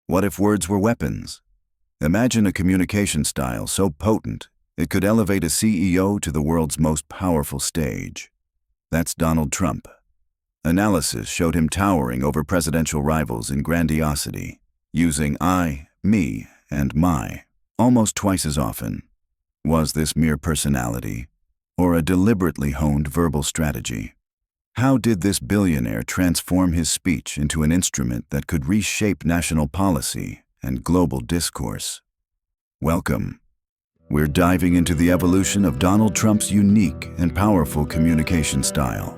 What if words were weapons? Imagine a communication style so potent it could elevate a CEO to the world's most powerful stage. That's Donald Trump. Analysis showed him towering over presidential rivals in grandiosity, using I, me, and my almost twice as often. Was this mere personality, or a deliberately honed verbal strategy? How did this billionaire transform his speech into an instrument that could reshape national policy and global discourse? Welcome. We're diving into the evolution of Donald Trump's unique and powerful communication style.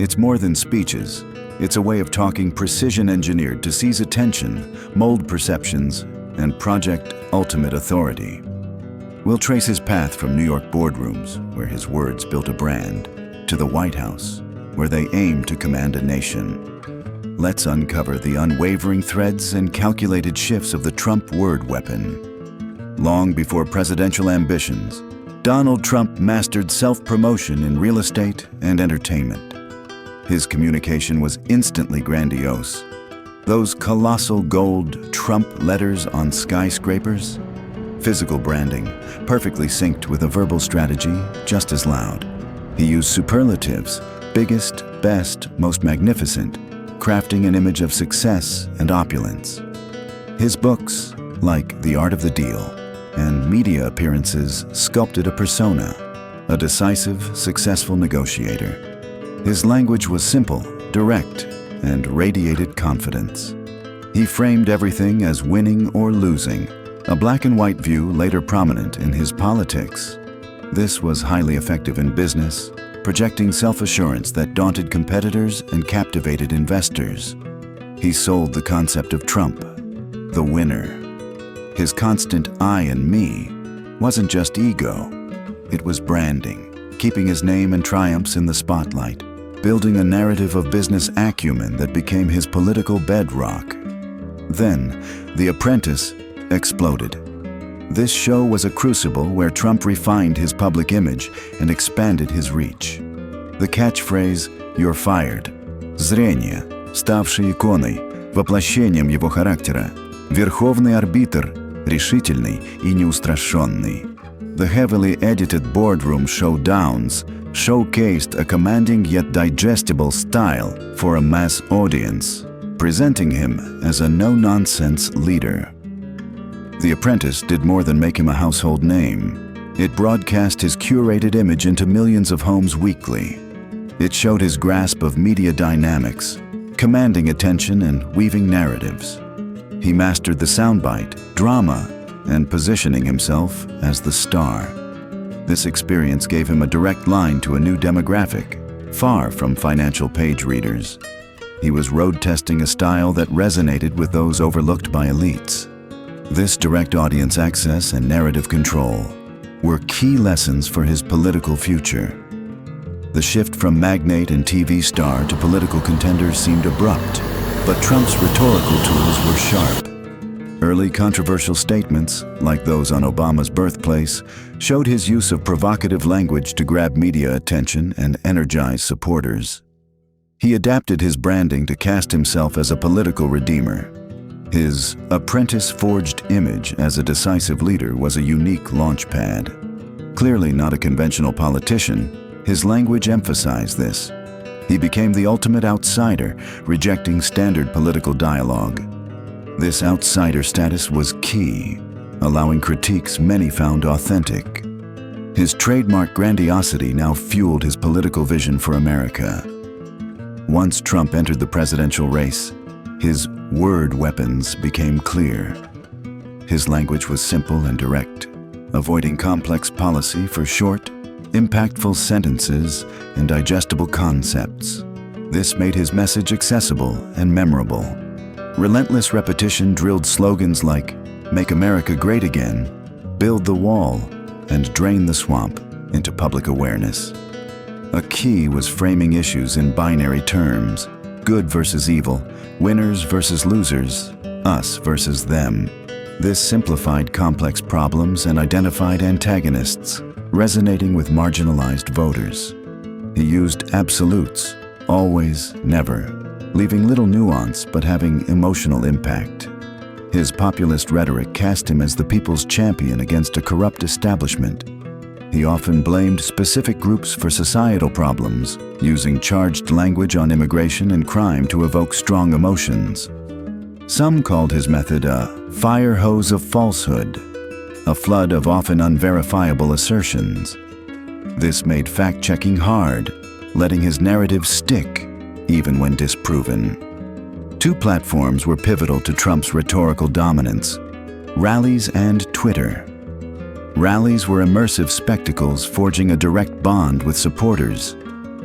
It's more than speeches. It's a way of talking precision-engineered to seize attention, mold perceptions, and project ultimate authority. We'll trace his path from New York boardrooms, where his words built a brand, to the White House, where they aim to command a nation. Let's uncover the unwavering threads and calculated shifts of the Trump word weapon. Long before presidential ambitions, Donald Trump mastered self-promotion in real estate and entertainment. His communication was instantly grandiose. Those colossal gold Trump letters on skyscrapers? Physical branding, perfectly synced with a verbal strategy just as loud. He used superlatives, biggest, best, most magnificent, crafting an image of success and opulence. His books, like The Art of the Deal, and media appearances sculpted a persona, a decisive, successful negotiator. His language was simple, direct, and radiated confidence. He framed everything as winning or losing, a black and white view later prominent in his politics. This was highly effective in business, projecting self-assurance that daunted competitors and captivated investors. He sold the concept of Trump, the winner. His constant I and me wasn't just ego, it was branding, keeping his name and triumphs in the spotlight, building a narrative of business acumen that became his political bedrock. Then, The Apprentice exploded. This show was a crucible where Trump refined his public image and expanded his reach. The catchphrase, "You're fired", зрение, ставшее иконой, воплощением его характера, верховный арбитр, решительный и неустрашенный. The heavily edited boardroom showdowns showcased a commanding yet digestible style for a mass audience, presenting him as a no-nonsense leader. The Apprentice did more than make him a household name. It broadcast his curated image into millions of homes weekly. It showed his grasp of media dynamics, commanding attention and weaving narratives. He mastered the soundbite, drama, and positioning himself as the star. This experience gave him a direct line to a new demographic, far from financial page readers. He was road-testing a style that resonated with those overlooked by elites. This direct audience access and narrative control were key lessons for his political future. The shift from magnate and TV star to political contender seemed abrupt, but Trump's rhetorical tools were sharp. Early controversial statements, like those on Obama's birthplace, showed his use of provocative language to grab media attention and energize supporters. He adapted his branding to cast himself as a political redeemer. His apprentice-forged image as a decisive leader was a unique launchpad. Clearly not a conventional politician, his language emphasized this. He became the ultimate outsider, rejecting standard political dialogue. This outsider status was key, allowing critiques many found authentic. His trademark grandiosity now fueled his political vision for America. Once Trump entered the presidential race, his word weapons became clear. His language was simple and direct, avoiding complex policy for short, impactful sentences and digestible concepts. This made his message accessible and memorable. Relentless repetition drilled slogans like, "Make America Great Again," "Build the Wall," and "Drain the Swamp" into public awareness. A key was framing issues in binary terms, good versus evil, winners versus losers, us versus them. This simplified complex problems and identified antagonists, resonating with marginalized voters. He used absolutes, always, never, leaving little nuance but having emotional impact. His populist rhetoric cast him as the people's champion against a corrupt establishment. He often blamed specific groups for societal problems, using charged language on immigration and crime to evoke strong emotions. Some called his method a fire hose of falsehood, a flood of often unverifiable assertions. This made fact-checking hard, letting his narrative stick, even when disproven. Two platforms were pivotal to Trump's rhetorical dominance: rallies and Twitter. Rallies were immersive spectacles forging a direct bond with supporters.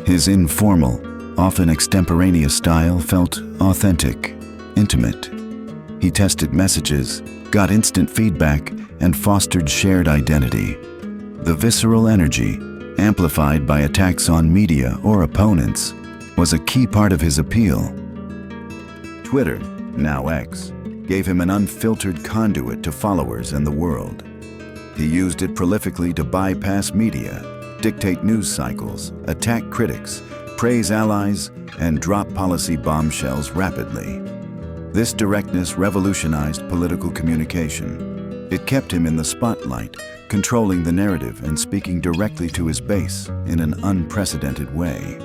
His informal, often extemporaneous style felt authentic, intimate. He tested messages, got instant feedback, and fostered shared identity. The visceral energy, amplified by attacks on media or opponents, was a key part of his appeal. Twitter, now X, gave him an unfiltered conduit to followers and the world. He used it prolifically to bypass media, dictate news cycles, attack critics, praise allies, and drop policy bombshells rapidly. This directness revolutionized political communication. It kept him in the spotlight, controlling the narrative and speaking directly to his base in an unprecedented way.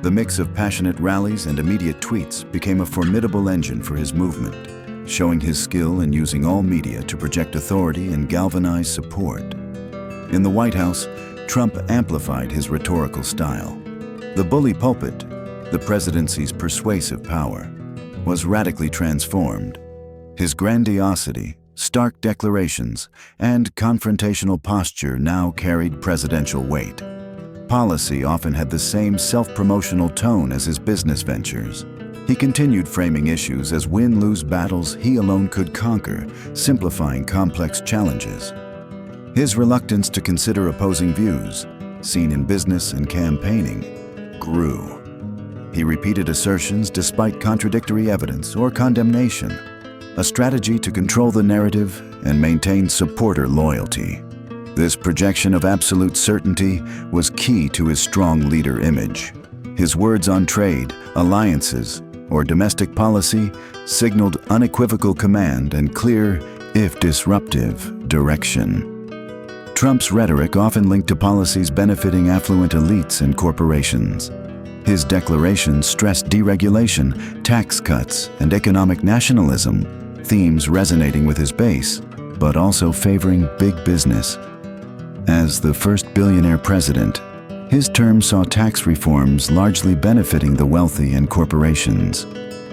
The mix of passionate rallies and immediate tweets became a formidable engine for his movement, showing his skill in using all media to project authority and galvanize support. In the White House, Trump amplified his rhetorical style. The bully pulpit, the presidency's persuasive power, was radically transformed. His grandiosity, stark declarations, and confrontational posture now carried presidential weight. Policy often had the same self-promotional tone as his business ventures. He continued framing issues as win-lose battles he alone could conquer, simplifying complex challenges. His reluctance to consider opposing views, seen in business and campaigning, grew. He repeated assertions despite contradictory evidence or condemnation, a strategy to control the narrative and maintain supporter loyalty. This projection of absolute certainty was key to his strong leader image. His words on trade, alliances, or domestic policy signaled unequivocal command and clear, if disruptive, direction. Trump's rhetoric often linked to policies benefiting affluent elites and corporations. His declarations stressed deregulation, tax cuts, and economic nationalism, themes resonating with his base, but also favoring big business. As the first billionaire president, his term saw tax reforms largely benefiting the wealthy and corporations.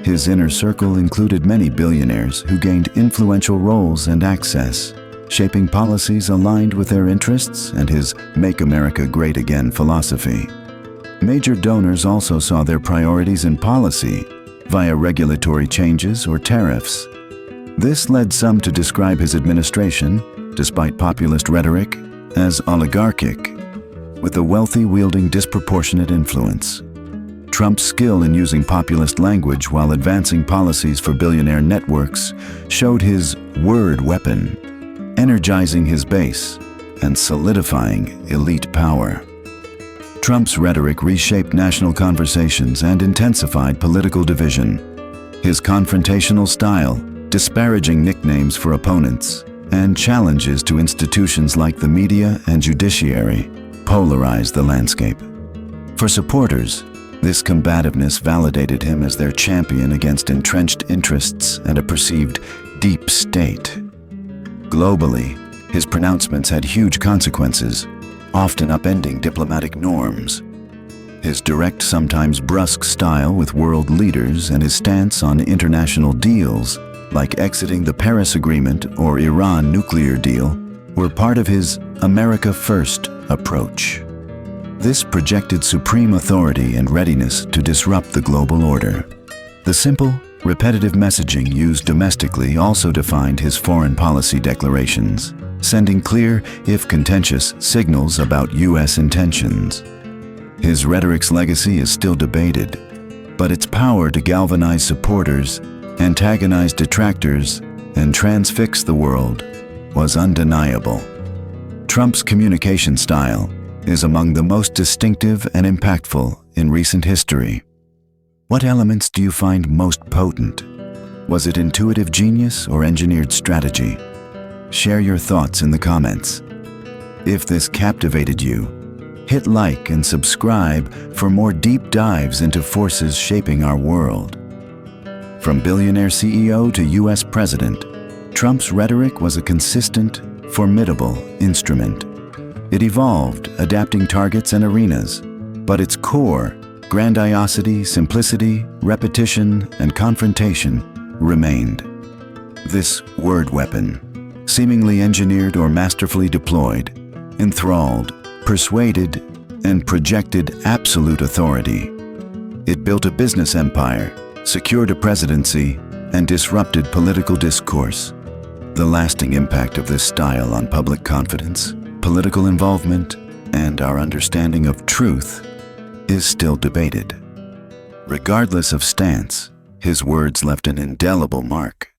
His inner circle included many billionaires who gained influential roles and access, shaping policies aligned with their interests and his Make America Great Again philosophy. Major donors also saw their priorities in policy via regulatory changes or tariffs. This led some to describe his administration, despite populist rhetoric, as oligarchic, with the wealthy wielding disproportionate influence. Trump's skill in using populist language while advancing policies for billionaire networks showed his word weapon, energizing his base and solidifying elite power. Trump's rhetoric reshaped national conversations and intensified political division. His confrontational style, disparaging nicknames for opponents, and challenges to institutions like the media and judiciary polarized the landscape. For supporters, this combativeness validated him as their champion against entrenched interests and a perceived deep state. Globally, his pronouncements had huge consequences, often upending diplomatic norms. His direct, sometimes brusque style with world leaders and his stance on international deals, like exiting the Paris Agreement or Iran nuclear deal, were part of his America First approach. This projected supreme authority and readiness to disrupt the global order. The simple, repetitive messaging used domestically also defined his foreign policy declarations, sending clear, if contentious, signals about U.S. intentions. His rhetoric's legacy is still debated, but its power to galvanize supporters, antagonize detractors, and transfix the world was undeniable. Trump's communication style is among the most distinctive and impactful in recent history. What elements do you find most potent? Was it intuitive genius or engineered strategy? Share your thoughts in the comments. If this captivated you, hit like and subscribe for more deep dives into forces shaping our world. From billionaire CEO to US president, Trump's rhetoric was a consistent, formidable instrument. It evolved, adapting targets and arenas, but its core, grandiosity, simplicity, repetition, and confrontation, remained. This word weapon, seemingly engineered or masterfully deployed, enthralled, persuaded, and projected absolute authority. It built a business empire, secured a presidency, and disrupted political discourse. The lasting impact of this style on public confidence, political involvement, and our understanding of truth is still debated. Regardless of stance, his words left an indelible mark.